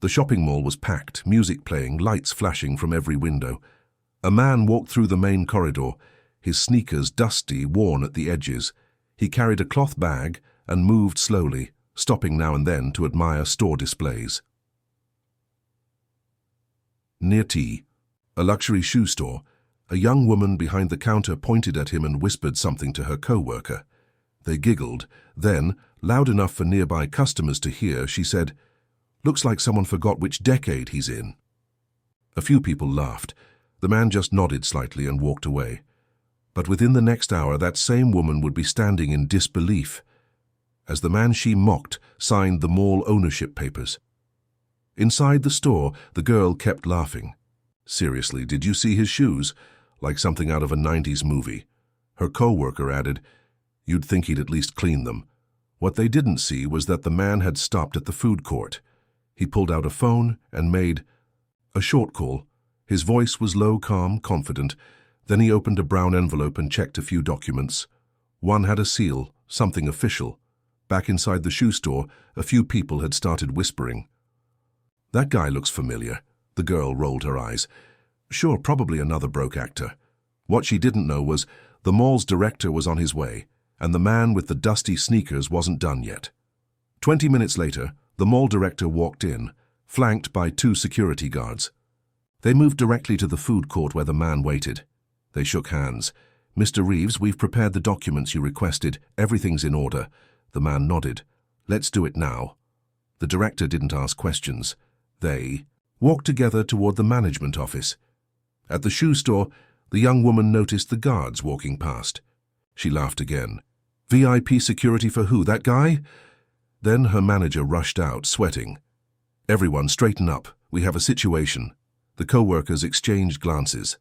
The shopping mall was packed, music playing, lights flashing from every window. A man walked through the main corridor, his sneakers dusty, worn at the edges. He carried a cloth bag and moved slowly, stopping now and then to admire store displays. Near T, a luxury shoe store, a young woman behind the counter pointed at him and whispered something to her co-worker. They giggled. Then, loud enough for nearby customers to hear, she said, "Looks like someone forgot which decade he's in." A few people laughed. The man just nodded slightly and walked away. But within the next hour, that same woman would be standing in disbelief as the man she mocked signed the mall ownership papers. Inside the store, the girl kept laughing. "Seriously, did you see his shoes? Like something out of a 90s movie." Her co-worker added, "You'd think he'd at least clean them." What they didn't see was that the man had stopped at the food court. He pulled out a phone and made a short call. His voice was low, calm, confident. Then he opened a brown envelope and checked a few documents. One had a seal, something official. Back inside the shoe store, a few people had started whispering. "That guy looks familiar." The girl rolled her eyes. Sure, probably another broke actor. What she didn't know was the mall's director was on his way, and the man with the dusty sneakers wasn't done yet. 20 minutes later, the mall director walked in, flanked by 2 security guards. They moved directly to the food court where the man waited. They shook hands. "Mr. Reeves, we've prepared the documents you requested. Everything's in order." The man nodded. "Let's do it now." The director didn't ask questions. They walked together toward the management office. At the shoe store, the young woman noticed the guards walking past. She laughed again. "VIP security for who, that guy?" Then her manager rushed out, sweating. "Everyone, straighten up. We have a situation." The co-workers exchanged glances.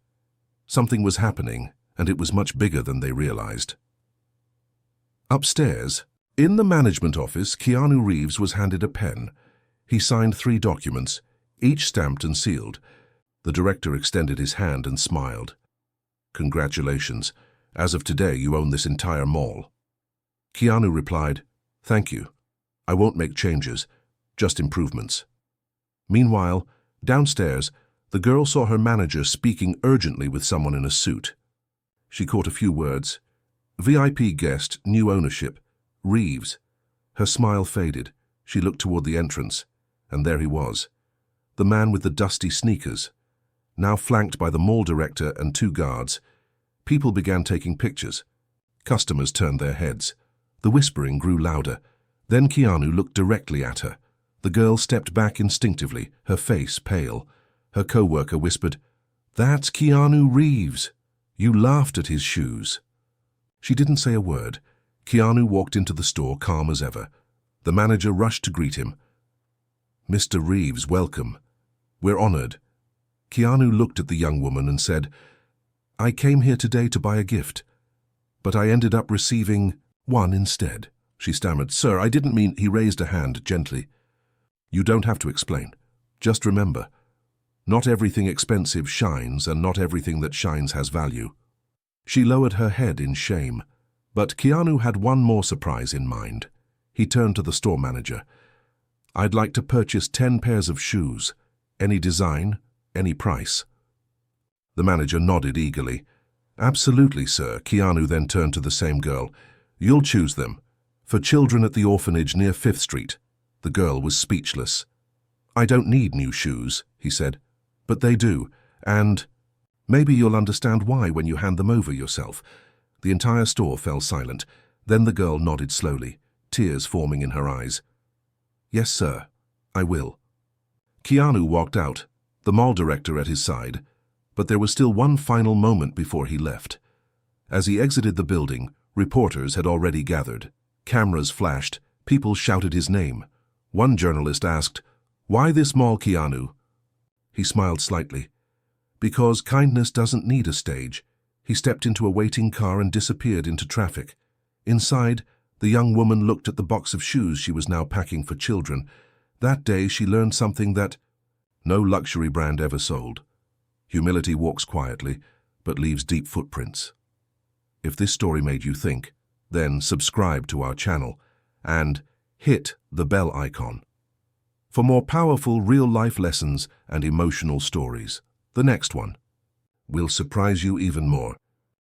Something was happening, and it was much bigger than they realized. Upstairs, in the management office, Keanu Reeves was handed a pen. He signed 3 documents, each stamped and sealed. The director extended his hand and smiled. "Congratulations. As of today, you own this entire mall." Keanu replied, "Thank you. I won't make changes, just improvements." Meanwhile, downstairs, the girl saw her manager speaking urgently with someone in a suit. She caught a few words. "VIP guest, new ownership, Reeves." Her smile faded. She looked toward the entrance, and there he was, the man with the dusty sneakers. Now flanked by the mall director and 2 guards, people began taking pictures. Customers turned their heads. The whispering grew louder. Then Keanu looked directly at her. The girl stepped back instinctively, her face pale. Her co-worker whispered, "That's Keanu Reeves. You laughed at his shoes." She didn't say a word. Keanu walked into the store, calm as ever. The manager rushed to greet him. "Mr. Reeves, welcome. We're honored." Keanu looked at the young woman and said, "I came here today to buy a gift, but I ended up receiving one instead." She stammered, "Sir, I didn't mean—" He raised a hand gently. "You don't have to explain. Just remember, not everything expensive shines, and not everything that shines has value." She lowered her head in shame. But Keanu had one more surprise in mind. He turned to the store manager. "I'd like to purchase 10 pairs of shoes. Any design, any price." The manager nodded eagerly. "Absolutely, sir." Keanu then turned to the same girl. "You'll choose them. For children at the orphanage near 5th Street." The girl was speechless. "I don't need new shoes," he said. "But they do, and maybe you'll understand why when you hand them over yourself." The entire store fell silent. Then the girl nodded slowly, tears forming in her eyes. "Yes, sir, I will." Keanu walked out, the mall director at his side, but there was still one final moment before he left. As he exited the building, reporters had already gathered. Cameras flashed, people shouted his name. One journalist asked, "Why this mall, Keanu?" He smiled slightly. "Because kindness doesn't need a stage." He stepped into a waiting car and disappeared into traffic. Inside, the young woman looked at the box of shoes she was now packing for children. That day she learned something that no luxury brand ever sold. Humility walks quietly, but leaves deep footprints. If this story made you think, then subscribe to our channel and hit the bell icon. For more powerful real-life lessons and emotional stories, the next one will surprise you even more.